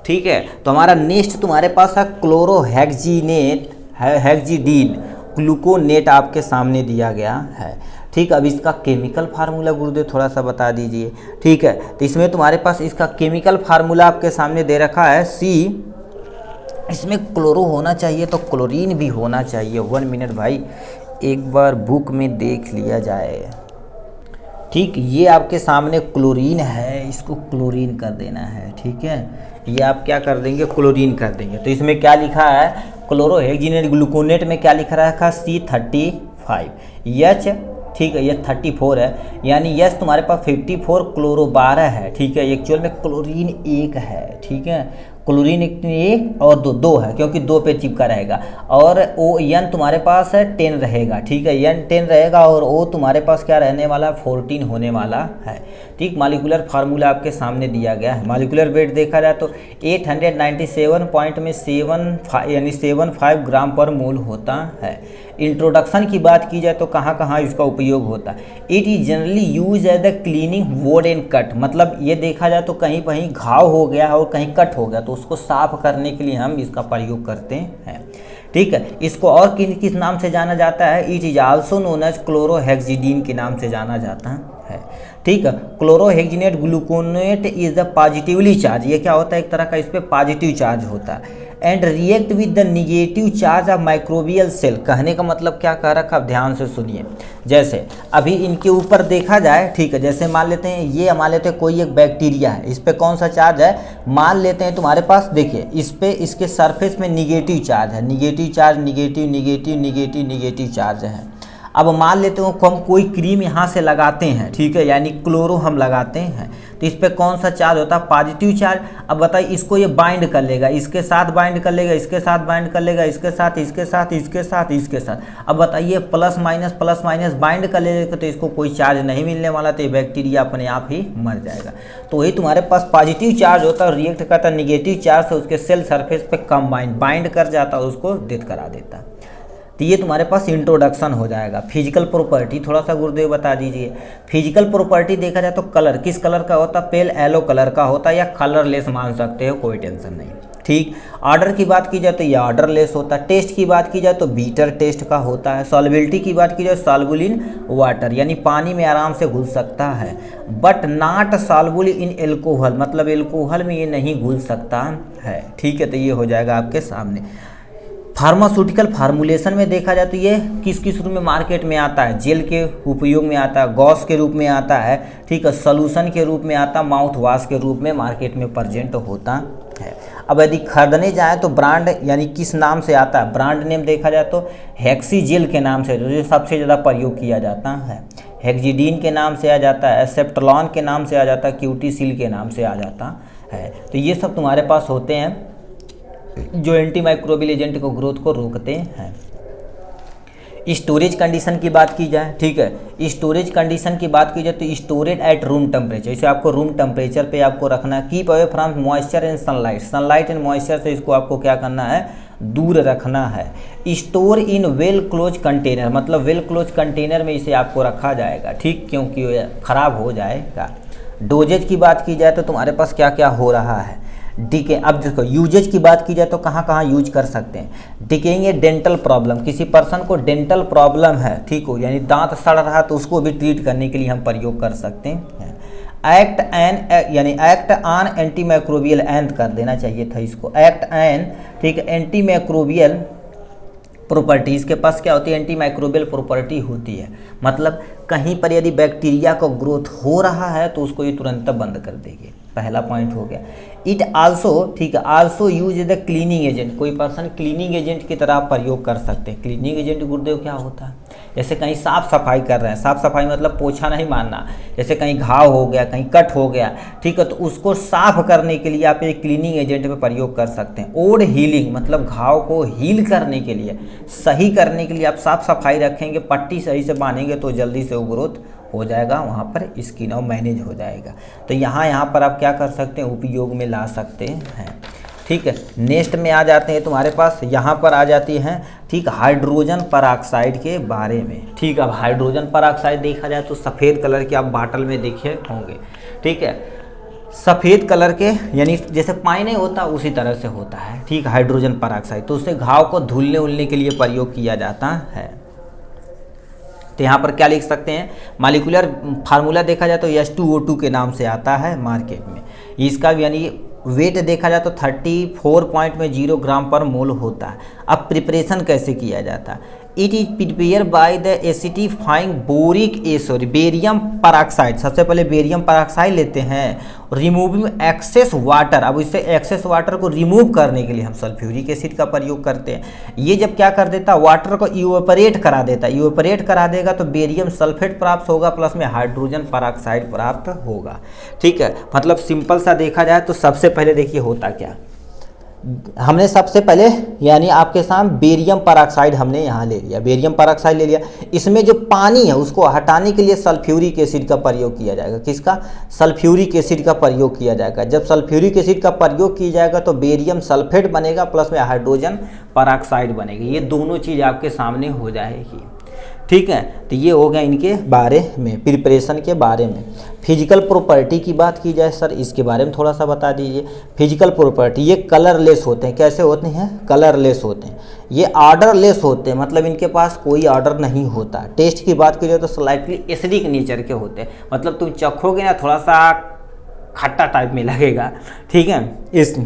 ठीक है, तो हमारा नेक्स्ट तुम्हारे पास है क्लोरोहेक्जीनेट, हेक्जीडीन ग्लूकोनेट आपके सामने दिया गया है। ठीक, अब इसका केमिकल फार्मूला गुरुदेव थोड़ा सा बता दीजिए। ठीक है, तो इसमें तुम्हारे पास इसका केमिकल फार्मूला आपके सामने दे रखा है सी, इसमें क्लोरो होना चाहिए तो क्लोरीन भी होना चाहिए। 1 मिनट भाई, एक बार बुक में देख लिया जाए। ठीक, ये आपके सामने क्लोरीन है, इसको क्लोरीन कर देना है। ठीक है, ये आप क्या कर देंगे, क्लोरीन कर देंगे। तो इसमें क्या लिखा है, क्लोरोहेक्जीनेट ग्लूकोनेट में क्या लिखा रखा, C35 H। ठीक है, ये 34 है, यानी यस तुम्हारे पास 54, क्लोरो 12 है। ठीक है, एक्चुअल में क्लोरीन 1 है। ठीक है, क्लोरीन 1 और 2 है, क्योंकि 2 पे चिपका रहेगा। और ओ एन तुम्हारे पास है 10 रहेगा। ठीक है, एन 10 रहेगा, और ओ तुम्हारे पास क्या रहने वाला, 14 होने वाला है। ठीक, मॉलिक्यूलर फार्मूला आपके सामने दिया गया है। मॉलिक्यूलर वेट देखा जाए तो 897 पॉइंट में 75 ग्राम पर मोल होता है। इंट्रोडक्शन की बात की जाए तो कहाँ कहाँ इसका उपयोग होता है। It is generally use as the cleaning wound and cut, मतलब ये देखा जाए तो कहीं कहीं घाव हो गया और कहीं कट हो गया तो उसको साफ करने के लिए हम इसका प्रयोग करते हैं। ठीक है, इसको और किस नाम से जाना जाता है, it is also known as chlorhexidine के नाम से जाना जाता है। ठीक है, chlorhexidine gluconate is the positively charge, ये क्या होता है, एक तरह का इस पर पॉजिटिव चार्ज होता है। And react with the negative charge of microbial cell, कहने का मतलब क्या कह रखा, आप ध्यान से सुनिए। जैसे अभी इनके ऊपर देखा जाए, ठीक है, जैसे मान लेते हैं ये, मान लेते हैं कोई एक बैक्टीरिया है, इस पे कौन सा चार्ज है, मान लेते हैं तुम्हारे पास, देखिए इस पे इसके सरफेस में निगेटिव चार्ज है, negative charge, negative negative negative negative charge है। अब मान लेते हो हम कोई क्रीम यहाँ से लगाते हैं, ठीक है, यानी क्लोरो हम लगाते हैं, तो इस पे कौन सा चार्ज होता है, पॉजिटिव चार्ज। अब बताइए, इसको ये बाइंड कर लेगा, इसके साथ बाइंड कर लेगा, इसके साथ बाइंड कर लेगा, इसके साथ, इसके साथ, इसके साथ, इसके साथ। अब बताइए प्लस माइनस बाइंड कर लेगा तो इसको कोई चार्ज नहीं मिलने वाला, तो ये बैक्टीरिया अपने आप ही मर जाएगा। तो वही तुम्हारे पास पॉजिटिव चार्ज होता है, रिएक्ट करता है निगेटिव चार्ज से, उसके सेल सरफेस पे कंबाइंड बाइंड कर जाता है, उसको डेथ करा देता है। तो ये तुम्हारे पास इंट्रोडक्शन हो जाएगा। फिजिकल प्रॉपर्टी थोड़ा सा गुरुदेव बता दीजिए। फिजिकल प्रॉपर्टी देखा जाए तो कलर किस कलर का होता है, पेल येलो कलर का होता है, या कलरलेस मान सकते हो, कोई टेंशन नहीं। ठीक, ऑर्डर की बात की जाए तो ये ऑर्डरलेस होता है। टेस्ट की बात की जाए तो बीटर टेस्ट का होता है। सॉल्युबिलिटी की बात की जाए सॉल्युबल इन वाटर, यानी पानी में आराम से घुल सकता है, but not soluble in alcohol, मतलब एल्कोहल में ये नहीं घुल सकता है। ठीक है, तो ये हो जाएगा आपके सामने। फार्मास्यूटिकल फार्मूलेशन में देखा जाए तो ये किस किस रूप में मार्केट में आता है, जेल के उपयोग में आता है, गॉस के रूप में आता है, ठीक है, सॉल्यूशन के रूप में आता है, माउथ वॉश के रूप में मार्केट में प्रेजेंट होता है। अब यदि खरीदने जाए तो ब्रांड यानी किस नाम से आता है, ब्रांड नेम देखा जाए तो हेक्सी जेल के नाम से, जो सबसे ज़्यादा प्रयोग किया जाता है। हेक्जिडीन के नाम से आ जाता है, एसेप्टलॉन के नाम से आ जाता है, क्यूटीसिल के नाम से आ जाता है। तो ये सब तुम्हारे पास होते हैं जो एंटी माइक्रोबियल एजेंट को ग्रोथ को रोकते हैं। स्टोरेज कंडीशन की बात की जाए, ठीक है, स्टोरेज कंडीशन की बात की जाए तो स्टोरेज एट रूम टेम्परेचर, इसे आपको रूम टेम्परेचर पे आपको रखना है। Keep away from moisture and sunlight, sunlight and moisture से इसको आपको क्या करना है, दूर रखना है। Store in well close container, मतलब वेल क्लोज कंटेनर में इसे आपको रखा जाएगा, ठीक, क्योंकि ये खराब हो जाएगा। डोजेज की बात की जाए तो तुम्हारे पास क्या क्या हो रहा है, डिके। अब देखो यूजेज की बात की जाए तो कहाँ कहाँ यूज कर सकते हैं। डिकेइंग ए डेंटल प्रॉब्लम, किसी पर्सन को डेंटल प्रॉब्लम है, ठीक हो, यानी दांत सड़ रहा है तो उसको भी ट्रीट करने के लिए हम प्रयोग कर सकते हैं। एक्ट एन, यानी act on anti microbial, and कर देना चाहिए था इसको, एक्ट एन, ठीक है, एंटी माइक्रोबियल प्रॉपर्टी। इसके पास क्या होती है, एंटी माइक्रोबियल प्रॉपर्टी होती है, मतलब कहीं पर यदि बैक्टीरिया का ग्रोथ हो रहा है तो उसको ये तुरंत बंद कर देगी, पहला पॉइंट हो गया। इट आल्सो, ठीक है, also use the cleaning agent, कोई पर्सन क्लीनिंग एजेंट की तरह प्रयोग कर सकते हैं। क्लीनिंग एजेंट गुरुदेव क्या होता है, जैसे कहीं साफ सफाई कर रहे हैं, साफ सफाई मतलब पोछा नहीं मारना, जैसे कहीं घाव हो गया, कहीं कट हो गया, ठीक है, तो उसको साफ करने के लिए आप एक क्लीनिंग एजेंट पे प्रयोग कर सकते हैं। ओड हीलिंग, मतलब घाव को हील करने के लिए, सही करने के लिए आप साफ सफाई रखेंगे, पट्टी सही से बांधेंगे तो जल्दी से वो ग्रोथ हो जाएगा, वहाँ पर स्किन और मैनेज हो जाएगा। तो यहाँ पर आप क्या कर सकते हैं, उपयोग में ला सकते हैं, ठीक है। नेक्स्ट में आ जाते हैं तुम्हारे पास, यहाँ पर आ जाती हैं, ठीक, हाइड्रोजन परऑक्साइड के बारे में, ठीक। अब हाइड्रोजन परऑक्साइड देखा जाए तो सफ़ेद कलर के आप बाटल में देखे होंगे, ठीक है, सफ़ेद कलर के, यानी जैसे पानी नहीं होता उसी तरह से होता है, ठीक, हाइड्रोजन परऑक्साइड। तो उससे घाव को धुलने उलने के लिए प्रयोग किया जाता है। तो यहाँ पर क्या लिख सकते हैं, मॉलिक्यूलर फार्मूला देखा जाए तो H2O2 के नाम से आता है मार्केट में। इसका यानी वेट देखा जाए तो 34.0 ग्राम पर मोल होता है। अब प्रिपरेशन कैसे किया जाता है, it is prepare by the acidifying boric acid, barium peroxide, सबसे पहले बेरियम परऑक्साइड लेते हैं, रिमूविंग एक्सेस वाटर। अब इससे एक्सेस वाटर को रिमूव करने के लिए हम सल्फ्यूरिक एसिड का प्रयोग करते हैं। ये जब क्या कर देता है, वाटर को इवेपोरेट करा देता है, इवेपोरेट करा देगा तो बेरियम सल्फेट प्राप्त होगा, प्लस में हाइड्रोजन परऑक्साइड प्राप्त होगा, ठीक है। मतलब सिंपल सा देखा जाए तो सबसे पहले देखिए होता क्या, हमने सबसे पहले यानी आपके सामने बेरियम परऑक्साइड हमने यहाँ ले लिया, बेरियम परऑक्साइड ले लिया, इसमें जो पानी है उसको हटाने के लिए सल्फ्यूरिक एसिड का प्रयोग किया जाएगा। किसका, सल्फ्यूरिक एसिड का प्रयोग किया जाएगा। जब सल्फ्यूरिक एसिड का प्रयोग किया जाएगा तो बेरियम सल्फेट बनेगा, प्लस में हाइड्रोजन परऑक्साइड बनेगी, ये दोनों चीज़ आपके सामने हो जाएगी, ठीक है। तो ये हो गया इनके बारे में, प्रिपरेशन के बारे में। फिजिकल प्रॉपर्टी की बात की जाए सर, इसके बारे में थोड़ा सा बता दीजिए। फिजिकल प्रॉपर्टी, ये कलरलेस होते हैं, कैसे होते हैं, कलरलेस होते हैं। ये ऑर्डरलेस होते हैं, मतलब इनके पास कोई ऑर्डर नहीं होता। टेस्ट की बात की जाए तो स्लाइटली एसिडिक नेचर के होते हैं, मतलब तुम चखोगे ना थोड़ा सा खट्टा टाइप में लगेगा, ठीक है। इस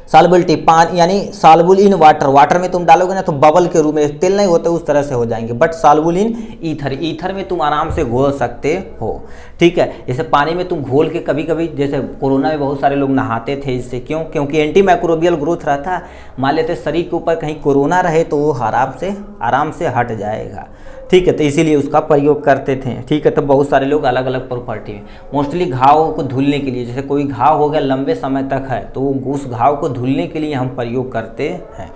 सॉल्युबिलिटी, पानी यानी सॉल्युबल इन वाटर, वाटर में तुम डालोगे ना तो बबल के रूप में, तेल नहीं होते उस तरह से हो जाएंगे, but soluble in ether, ether में तुम आराम से घोल सकते हो, ठीक है। जैसे पानी में तुम घोल के कभी कभी, जैसे कोरोना में बहुत सारे लोग नहाते थे इससे, क्यों, क्योंकि एंटी माइक्रोबियल ग्रोथ रहता है। मान लेते शरीर के ऊपर कहीं कोरोना रहे तो वो आराम से हट जाएगा, ठीक है, तो इसीलिए उसका प्रयोग करते थे, ठीक है। तो बहुत सारे लोग अलग अलग प्रॉपर्टी में, मोस्टली घाव को धुलने के लिए, जैसे कोई घाव हो गया लंबे समय तक है तो उस घाव को धुलने के लिए हम प्रयोग करते हैं,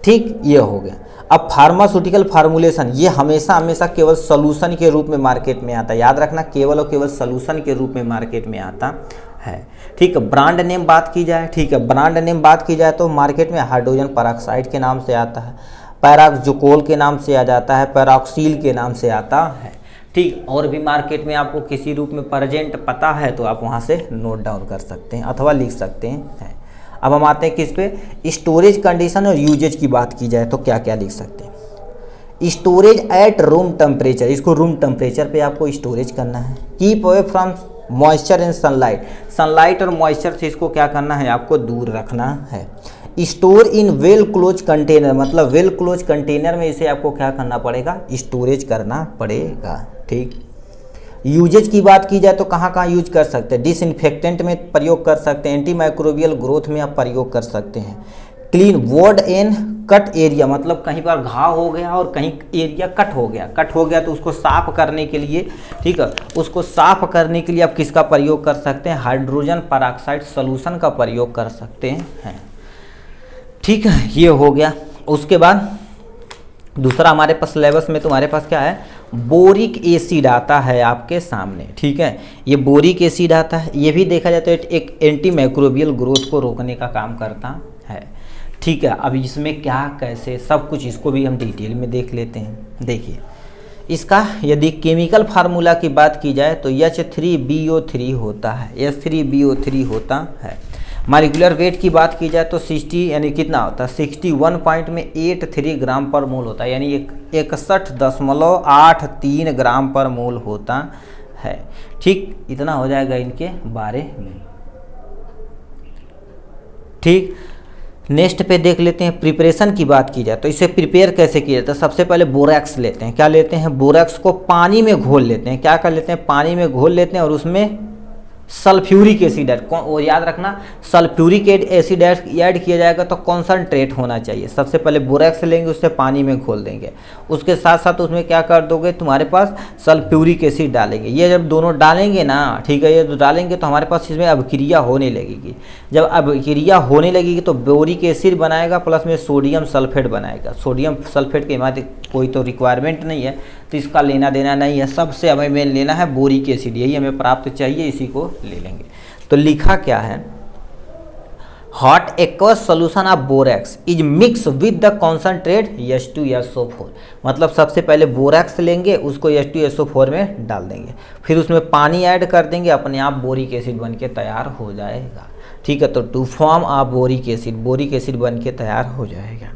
ठीक, ये हो गया। अब फार्मास्यूटिकल फार्मूलेशन, ये हमेशा केवल सॉल्यूशन के रूप में मार्केट में आता है, याद रखना, केवल और केवल सॉल्यूशन के रूप में मार्केट में आता है, ठीक है। ब्रांड नेम बात की जाए, ठीक है, ब्रांड नेम बात की जाए तो मार्केट में हाइड्रोजन परऑक्साइड के नाम से आता है, पैराक्सोकोल के नाम से आ जाता है, पैराक्सिल के नाम से आता है, ठीक। और भी मार्केट में आपको किसी रूप में प्रेजेंट पता है तो आप वहाँ से नोट डाउन कर सकते हैं अथवा लिख सकते हैं। अब हम आते हैं किस पे, स्टोरेज कंडीशन और यूजेज की बात की जाए तो क्या क्या लिख सकते हैं। स्टोरेज एट रूम टेम्परेचर, इसको रूम टेम्परेचर पे आपको स्टोरेज करना है। Keep away from moisture and sunlight, sunlight और मॉइस्चर से इसको क्या करना है, आपको दूर रखना है। Store in well close container, मतलब वेल क्लोज कंटेनर में इसे आपको क्या करना पड़ेगा, स्टोरेज करना पड़ेगा, ठीक। यूजेज की बात की जाए तो कहाँ कहाँ यूज कर सकते हैं, डिसइंफेक्टेंट में प्रयोग कर सकते हैं, एंटी माइक्रोबियल ग्रोथ में आप प्रयोग कर सकते हैं, clean ward and cut area, मतलब कहीं पर घाव हो गया और कहीं एरिया कट हो गया तो उसको साफ करने के लिए, ठीक है, उसको साफ करने के लिए आप किसका प्रयोग कर सकते हैं, हाइड्रोजन पेरोक्साइड सॉल्यूशन का प्रयोग कर सकते हैं। ठीक है, ये हो गया। उसके बाद दूसरा हमारे पास सिलेबस में तुम्हारे पास क्या है, बोरिक एसिड आता है आपके सामने। ठीक है, ये बोरिक एसिड आता है, ये भी देखा जाता है एक एंटी माइक्रोबियल ग्रोथ को रोकने का काम करता है। ठीक है, अब इसमें क्या कैसे सब कुछ इसको भी हम डिटेल में देख लेते हैं। देखिए इसका यदि केमिकल फार्मूला की बात की जाए तो H3BO3 होता है, H3BO3 होता है। मॉलिक्यूलर वेट की बात की जाए तो 60 यानी कितना होता है, 61.83 ग्राम पर मोल होता है, यानी 61.83 ग्राम पर मोल होता है। ठीक, इतना हो जाएगा इनके बारे में। ठीक, नेक्स्ट पे देख लेते हैं प्रिपरेशन की बात की जाए तो इसे प्रिपेयर कैसे किया जाता है। सबसे पहले बोरैक्स लेते हैं, क्या लेते हैं, बोरैक्स को पानी में घोल लेते हैं। क्या कर लेते हैं, पानी में घोल लेते हैं और उसमें सल्फ्यूरिक एसिड ऐड, वो याद रखना, सल्फ्यूरिक एसिड ऐड किया जाएगा तो कॉन्सनट्रेट होना चाहिए। सबसे पहले बोरैक्स लेंगे, उससे पानी में घोल देंगे, उसके साथ साथ उसमें क्या कर दोगे, तुम्हारे पास सल्फ्यूरिक एसिड डालेंगे। ये जब दोनों डालेंगे ना, ठीक है, ये जो डालेंगे तो हमारे पास इसमें अभिक्रिया होने लगेगी। जब अभिक्रिया होने लगेगी तो बोरिक एसिड बनाएगा प्लस में सोडियम सल्फेट बनाएगा। सोडियम सल्फेट के हमारे कोई तो रिक्वायरमेंट नहीं है तो इसका लेना देना नहीं है, सबसे हमें मेन लेना है बोरिक एसिड, यही हमें प्राप्त चाहिए, इसी को ले लेंगे। तो लिखा क्या है, hot aqueous solution of borax is mix with the concentrate H2SO4। मतलब सबसे पहले बोरैक्स लेंगे, उसको H2SO4 में डाल देंगे, फिर उसमें पानी ऐड कर देंगे, अपने आप बोरिक एसिड बन के तैयार हो जाएगा। ठीक है, तो to form of boric acid बन के तैयार हो जाएगा।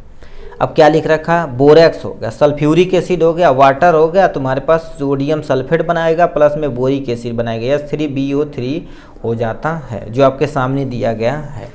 अब क्या लिख रखा है, बोरैक्स हो गया, सल्फ्यूरिक एसिड हो गया, वाटर हो गया, तुम्हारे पास सोडियम सल्फेट बनाएगा प्लस में बोरिक एसिड बनाएगा, H3BO3 हो जाता है, जो आपके सामने दिया गया है।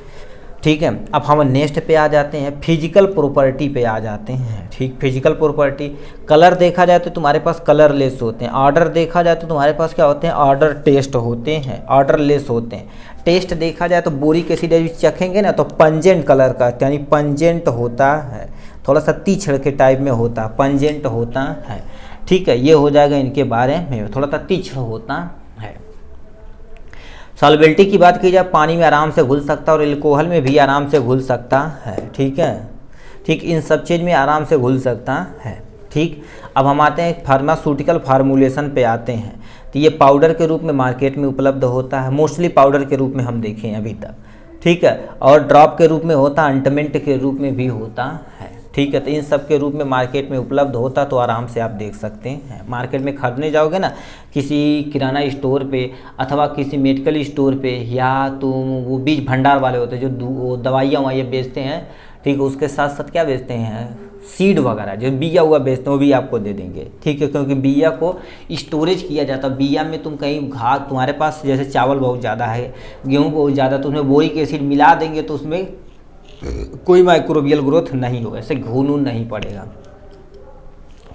ठीक है, अब हम नेक्स्ट पे आ जाते हैं, फिजिकल प्रॉपर्टी पे आ जाते हैं। ठीक, फिजिकल प्रॉपर्टी, कलर देखा जाए तो तुम्हारे पास कलरलेस होते हैं, ऑर्डर देखा जाए तो तुम्हारे पास क्या होते हैं, ऑर्डर टेस्ट होते हैं, ऑर्डरलेस होते हैं। टेस्ट देखा जाए तो बोरिक एसिड चखेंगे ना तो पंजेंट कलर का, यानी पंजेंट होता है, थोड़ा सा तीक्ष्ण के टाइप में होता है, पंजेंट होता है। ठीक है, ये हो जाएगा इनके बारे में, थोड़ा सा तीक्ष्ण होता है। सॉल्युबिलिटी की बात की जाए, पानी में आराम से घुल सकता है और अल्कोहल में भी आराम से घुल सकता है। ठीक है, ठीक, इन सब चीज़ में आराम से घुल सकता है। ठीक, अब हम आते हैं फार्मास्यूटिकल फार्मूलेशन पे आते हैं। तो ये पाउडर के रूप में मार्केट में उपलब्ध होता है, मोस्टली पाउडर के रूप में हम देखें अभी तक। ठीक है, और ड्रॉप के रूप में होता है, अंटमेंट के रूप में भी होता है। ठीक है, तो इन सब के रूप में मार्केट में उपलब्ध होता तो आराम से आप देख सकते हैं। मार्केट में खरीदने जाओगे ना किसी किराना स्टोर पे अथवा किसी मेडिकल स्टोर पे, या तुम वो बीज भंडार वाले होते हैं जो दवाइयाँ ववाइयाँ बेचते हैं, ठीक है, उसके साथ साथ क्या बेचते हैं, सीड वगैरह जो बिया हुआ बेचते हैं वो भी आपको दे देंगे। ठीक है, क्योंकि बिया को स्टोरेज किया जाता है। बिया में तुम कहीं घास, तुम्हारे पास जैसे चावल बहुत ज़्यादा है, गेहूँ बहुत ज़्यादा, तो उसमें बोरिक एसिड मिला देंगे तो उसमें कोई माइक्रोबियल ग्रोथ नहीं होगा, ऐसे घून नहीं पड़ेगा।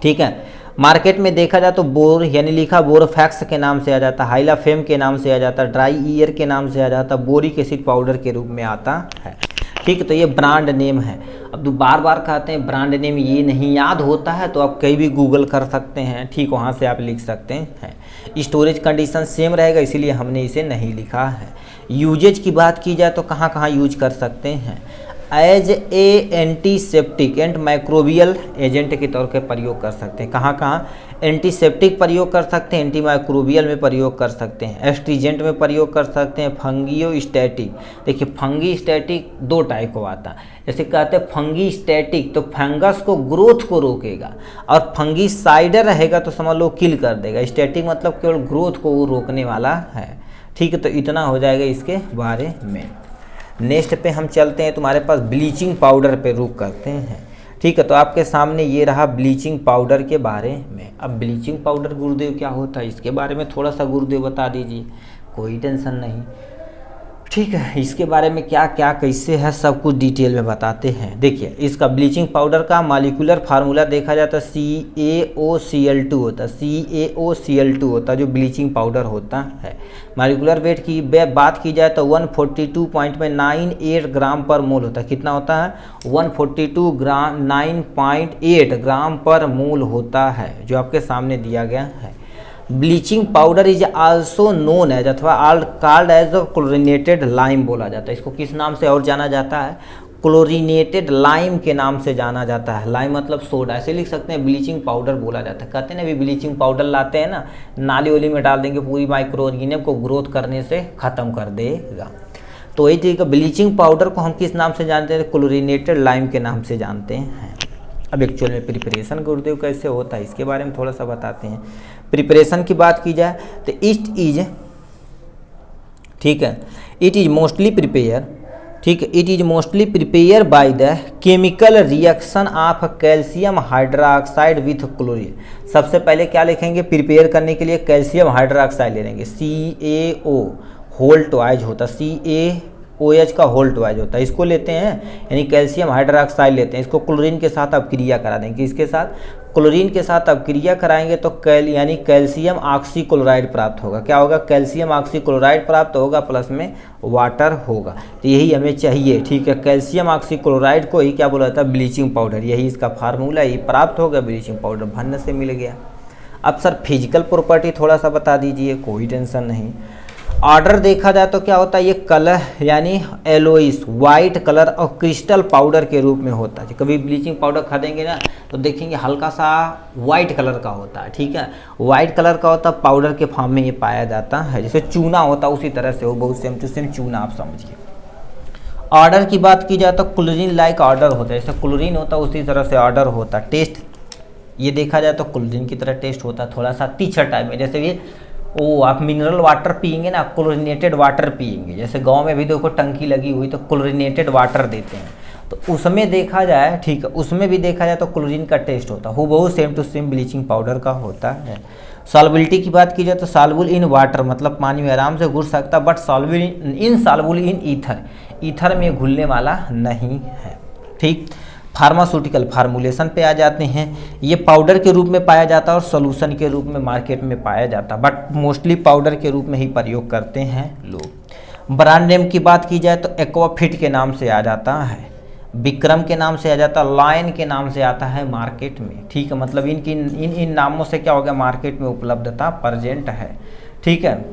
ठीक है, मार्केट में देखा जाए तो बोर यानी लिखा बोरोफैक्स के नाम से आ जाता, हाइलाफेम के नाम से आ जाता, ड्राई ईयर के नाम से आ जाता, बोरिक एसिड पाउडर के रूप में आता है। ठीक है, तो ये ब्रांड नेम है। अब बार बार कहते हैं ब्रांड नेम ये नहीं याद होता है तो आप कहीं भी गूगल कर सकते हैं। ठीक, वहाँ से आप लिख सकते हैं। स्टोरेज कंडीशन सेम रहेगा, इसीलिए हमने इसे नहीं लिखा है। यूजेज की बात की जाए तो कहाँ कहाँ यूज कर सकते हैं, as a antiseptic and microbial agent के तौर पर प्रयोग कर सकते हैं। कहाँ कहाँ, एंटीसेप्टिक प्रयोग कर सकते हैं, एंटी माइक्रोबियल में प्रयोग कर सकते हैं, एस्ट्रीजेंट में प्रयोग कर सकते हैं, फंगियोस्टैटिक। देखिए फंगिस्टैटिक दो टाइप को आता है, जैसे कहते हैं फंगिस्टैटिक तो फंगस को ग्रोथ को रोकेगा, और फंगिसाइडर रहेगा तो समझ लो किल कर देगा। स्टैटिक मतलब केवल ग्रोथ को वो रोकने वाला है। ठीक है, तो इतना हो जाएगा इसके बारे में। नेक्स्ट पे हम चलते हैं, तुम्हारे पास ब्लीचिंग पाउडर पे रुक करते हैं। ठीक है, तो आपके सामने ये रहा ब्लीचिंग पाउडर के बारे में। अब ब्लीचिंग पाउडर गुरुदेव क्या होता है, इसके बारे में थोड़ा सा गुरुदेव बता दीजिए, कोई टेंशन नहीं। ठीक है, इसके बारे में क्या क्या कैसे है सब कुछ डिटेल में बताते हैं। देखिए इसका ब्लीचिंग पाउडर का मॉलिक्यूलर फार्मूला देखा जाता है CaOCl2 होता है, CaOCl2 होता है जो ब्लीचिंग पाउडर होता है। मॉलिक्यूलर वेट की बात की जाए तो 142.98 ग्राम पर मोल होता है। कितना होता है? 142.98 ग्राम पर मोल होता है जो आपके सामने दिया गया है। Bleaching powder is also known as अथवा कॉल्ड एज क्लोरीनेटेड लाइम बोला जाता है। इसको किस नाम से और जाना जाता है? क्लोरीनेटेड लाइम के नाम से जाना जाता है। लाइम मतलब सोडा, ऐसे लिख सकते हैं। ब्लीचिंग पाउडर बोला जाता है। कहते हैं ना अभी ब्लीचिंग पाउडर लाते हैं ना, नाली वाली में डाल देंगे, पूरी माइक्रो ऑर्गेनिज्म को ग्रोथ करने से ख़त्म कर देगा। तो वही तरीके ब्लीचिंग पाउडर को हम किस नाम से जानते हैं? क्लोरीनेटेड लाइम के नाम से जानते हैं। अब एक्चुअल में प्रिपरेशन गुरुदेव कैसे होता है इसके बारे में थोड़ा सा बताते हैं। प्रिपरेशन की बात की जाए तो इट इज, ठीक है, इट इज मोस्टली प्रिपेयर, ठीक है, it is mostly prepare by the chemical reaction of calcium hydroxide with chlorine. सबसे पहले क्या लिखेंगे? प्रिपेयर करने के लिए कैल्शियम हाइड्रोक्साइड ले लेंगे, CaO होल ट्वाइज होता है, CaOH का होल ट्वाइज होता है, इसको लेते हैं, यानी कैल्शियम हाइड्रोक्साइड लेते हैं। इसको क्लोरीन के साथ अपक्रिया करा देंगे। इसके साथ क्लोरीन के साथ अपक्रिया कराएंगे तो यानी कैल्शियम ऑक्सीक्लोराइड प्राप्त होगा। क्या होगा? कैल्शियम ऑक्सीक्लोराइड प्राप्त होगा, प्लस में वाटर होगा। तो यही हमें चाहिए, ठीक है। कैल्शियम ऑक्सीक्लोराइड को ही क्या बोला जाता है? Bleaching powder. यही इसका फार्मूला, ही प्राप्त हो गया, ब्लीचिंग पाउडर भन्न से मिल गया। अब सर फिजिकल प्रॉपर्टी थोड़ा सा बता दीजिए। कोई टेंशन नहीं। ऑर्डर देखा जाए तो क्या होता है? ये कलर यानी एलोइस वाइट कलर और क्रिस्टल पाउडर के रूप में होता है। कभी ब्लीचिंग पाउडर खरीदेंगे ना तो देखेंगे हल्का सा वाइट कलर का होता है, ठीक है, वाइट कलर का होता है, पाउडर के फॉर्म में ये पाया जाता है। जैसे चूना होता है उसी तरह से हो, बहुत सेम टू सेम चूना आप समझिए। ऑर्डर की बात की जाए तो क्लोरीन लाइक ऑर्डर होता है, जैसे क्लोरीन होता है उसी तरह से ऑर्डर होता है। टेस्ट ये देखा जाए तो क्लोरीन की तरह टेस्ट होता है, थोड़ा सा तीखा टाइप में। जैसे ये आप मिनरल वाटर पियेंगे ना, क्लोरीनेटेड वाटर पियेंगे, जैसे गांव में भी देखो टंकी लगी हुई तो क्लोरीनेटेड वाटर देते हैं, तो उसमें देखा जाए, ठीक है, उसमें भी देखा जाए तो क्लोरीन का टेस्ट होता है, हूबहू same to same bleaching powder का होता है। सॉल्बिलिटी की बात की जाए तो सॉल्युबल इन वाटर मतलब पानी में आराम से घुल सकता है, but soluble in ether, ether में घुलने वाला नहीं है, ठीक। फार्मास्यूटिकल फार्मूलेशन पे आ जाते हैं। ये पाउडर के रूप में पाया जाता है और सॉल्यूशन के रूप में मार्केट में पाया जाता है, बट मोस्टली पाउडर के रूप में ही प्रयोग करते हैं लोग। ब्रांड नेम की बात की जाए तो एक्वाफिट के नाम से आ जाता है, विक्रम के नाम से आ जाता है, लायन के नाम से आता है मार्केट में, ठीक है। मतलब इनकी इन नामों से क्या हो गया, मार्केट में उपलब्धता प्रेजेंट है, ठीक है।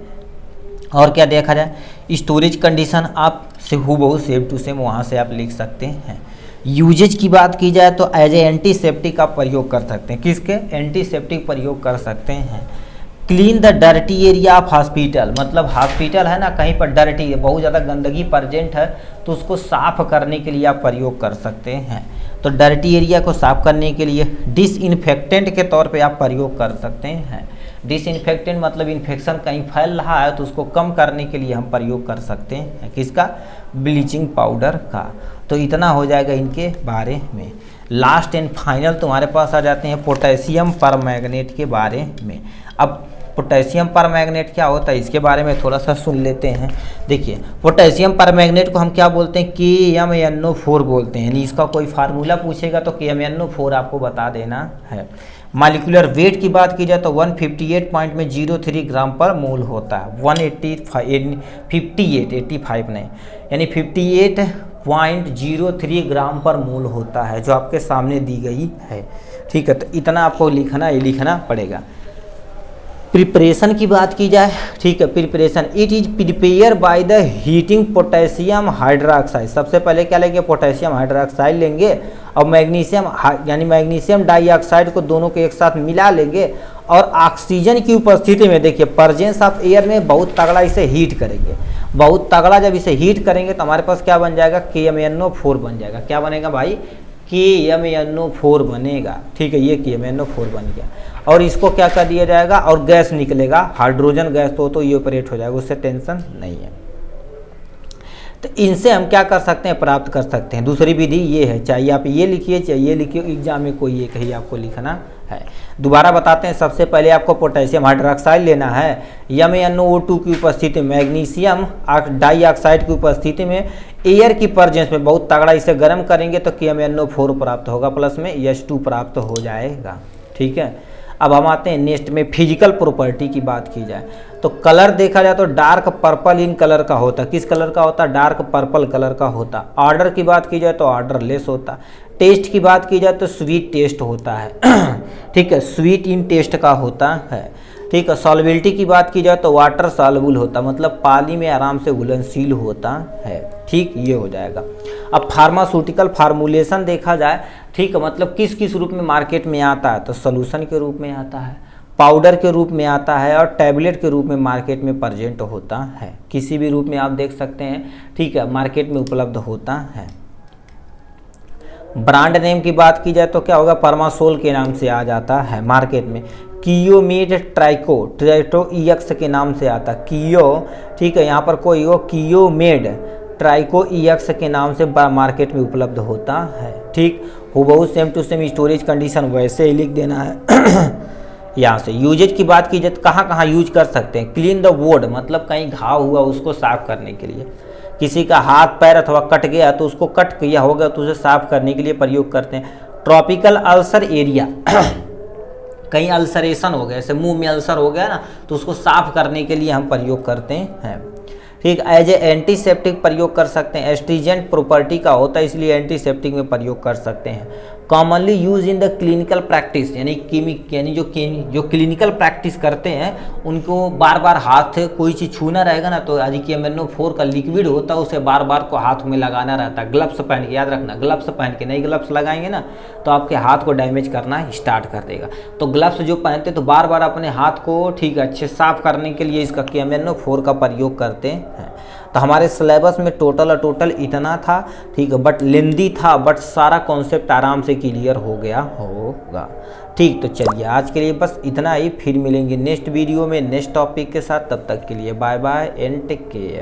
और क्या देखा जाए, स्टोरेज कंडीशन आप से हूबहू सेम टू सेम वहाँ से आप लिख सकते हैं। यूजेज की बात की जाए तो एज ए एंटीसेप्टिक आप प्रयोग कर सकते हैं, किसके, एंटीसेप्टिक प्रयोग कर सकते हैं। Clean the dirty area of hospital, मतलब हॉस्पिटल है ना, कहीं पर डर्टी है, बहुत ज़्यादा गंदगी प्रेजेंट है तो उसको साफ करने के लिए आप प्रयोग कर सकते हैं। तो डर्टी एरिया को साफ करने के लिए डिसइंफेक्टेंट के तौर पे आप प्रयोग कर सकते हैं। डिसइंफेक्टेंट मतलब इन्फेक्शन कहीं फैल रहा है तो उसको कम करने के लिए हम प्रयोग कर सकते हैं, किसका, ब्लीचिंग पाउडर का। तो इतना हो जाएगा इनके बारे में। लास्ट एंड फाइनल तुम्हारे पास आ जाते हैं पोटेशियम परमैंगनेट के बारे में। अब पोटेशियम परमैंगनेट क्या होता है इसके बारे में थोड़ा सा सुन लेते हैं। देखिए पोटेशियम परमैंगनेट को हम क्या बोलते हैं, KMnO4 बोलते हैं, यानी इसका कोई फार्मूला पूछेगा तो KMnO4 आपको बता देना है। मॉलिक्यूलर वेट की बात की जाए तो 158.03 ग्राम पर मोल होता है, 85 नहीं, यानी 58.03 ग्राम पर मोल होता है जो आपके सामने दी गई है, ठीक है। तो इतना आपको लिखना पड़ेगा। प्रिपरेशन की बात की जाए, ठीक है, preparation it is prepare by the heating potassium hydroxide. सबसे पहले क्या लेंगे, पोटेशियम हाइड्रोक्साइड लेंगे और मैग्नीशियम यानी मैग्नीशियम डाइऑक्साइड को दोनों को एक साथ मिला लेंगे और ऑक्सीजन की उपस्थिति में, देखिए प्रेजेंस ऑफ एयर में बहुत तगड़ा इसे हीट करेंगे, बहुत तगड़ा जब इसे हीट करेंगे तो हमारे पास क्या बन जाएगा, KMnO4 बन जाएगा। क्या बनेगा भाई, KMnO4 बनेगा, ठीक है, ये KMnO4 बन गया। और इसको क्या कर दिया जाएगा और गैस निकलेगा, हाइड्रोजन गैस तो इवेपोरेट हो जाएगा, उससे टेंशन नहीं है। तो इनसे हम क्या कर सकते हैं, प्राप्त कर सकते हैं। दूसरी विधि ये है, चाहिए आप ये लिखिए चाहे ये लिखिए, एग्जाम में कोई एक ही आपको लिखना है। दोबारा बताते हैं, सबसे पहले आपको पोटेशियम हाइड्रोक्साइड लेना है, MnO2 की उपस्थिति में, मैग्नीशियम डाइऑक्साइड की उपस्थिति में, एयर की प्रेजेंस में बहुत तगड़ा इसे गर्म करेंगे तो KMnO4 प्राप्त होगा, प्लस में H2 प्राप्त हो जाएगा। ठीक है, अब हम आते हैं नेक्स्ट में फिजिकल प्रॉपर्टी की बात की जाए तो कलर देखा जाए तो डार्क पर्पल इन कलर का होता। किस कलर का होता? डार्क पर्पल कलर का होता। ऑर्डर की बात की जाए तो ऑर्डर लेस होता। टेस्ट की बात की जाए तो स्वीट टेस्ट होता है। ठीक है, स्वीट इन टेस्ट का होता है। ठीक है, सॉल्युबिलिटी की बात की जाए तो वाटर सॉल्युबल होता, मतलब पानी में आराम से घुलनशील होता है। ठीक, ये हो जाएगा। अब फार्मास्यूटिकल फार्मूलेशन देखा जाए, ठीक है, मतलब किस किस रूप में मार्केट में आता है, तो सोल्यूशन के रूप में आता है, पाउडर के रूप में आता है और टैबलेट के रूप में मार्केट में प्रेजेंट होता है। किसी भी रूप में आप देख सकते हैं, ठीक है, मार्केट में उपलब्ध होता है। ब्रांड नेम की बात की जाए तो क्या होगा, परमासोल के नाम से आ जाता है मार्केट में। कियोमेड ट्राइको EX के नाम से आता, कियो, ठीक है, यहाँ पर कोई हो, कियोमेड ट्राइको EX के नाम से मार्केट में उपलब्ध होता है। ठीक, हूबहू same to same storage condition वैसे ही लिख देना है। यहाँ से यूजेज की बात की जाए तो कहाँ कहाँ यूज कर सकते हैं, क्लीन द वुंड, मतलब कहीं घाव हुआ उसको साफ करने के लिए, किसी का हाथ पैर अथवा कट गया तो उसको कट किया होगा तो उसे साफ करने के लिए प्रयोग करते हैं। ट्रॉपिकल अल्सर एरिया, कहीं अल्सरेशन हो गया, जैसे मुंह में अल्सर हो गया ना, तो उसको साफ करने के लिए हम प्रयोग करते हैं। ठीक, एज ए एंटीसेप्टिक प्रयोग कर सकते हैं, एस्ट्रीजेंट प्रॉपर्टी का होता है इसलिए एंटीसेप्टिक में प्रयोग कर सकते हैं। Commonly use in the clinical practice, यानी जो क्लिनिकल प्रैक्टिस करते हैं उनको बार बार हाथ कोई चीज़ छूना रहेगा ना, तो KMnO4 का लिक्विड होता है उसे बार बार को हाथ में लगाना रहता है। ग्लव्स पहन के, याद रखना, ग्लव्स पहन के, नहीं ग्लव्स लगाएंगे ना तो आपके हाथ को डैमेज करना स्टार्ट कर देगा। तो ग्लव्स जो पहनते तो बार बार अपने हाथ को, ठीक है, अच्छे साफ करने के लिए इसका KMnO4 का प्रयोग करते हैं। तो हमारे सिलेबस में टोटल इतना था, ठीक है, बट लेंदी था, बट सारा कॉन्सेप्ट आराम से क्लियर हो गया होगा। ठीक, तो चलिए आज के लिए बस इतना ही, फिर मिलेंगे नेक्स्ट वीडियो में नेक्स्ट टॉपिक के साथ। तब तक के लिए bye bye and take care.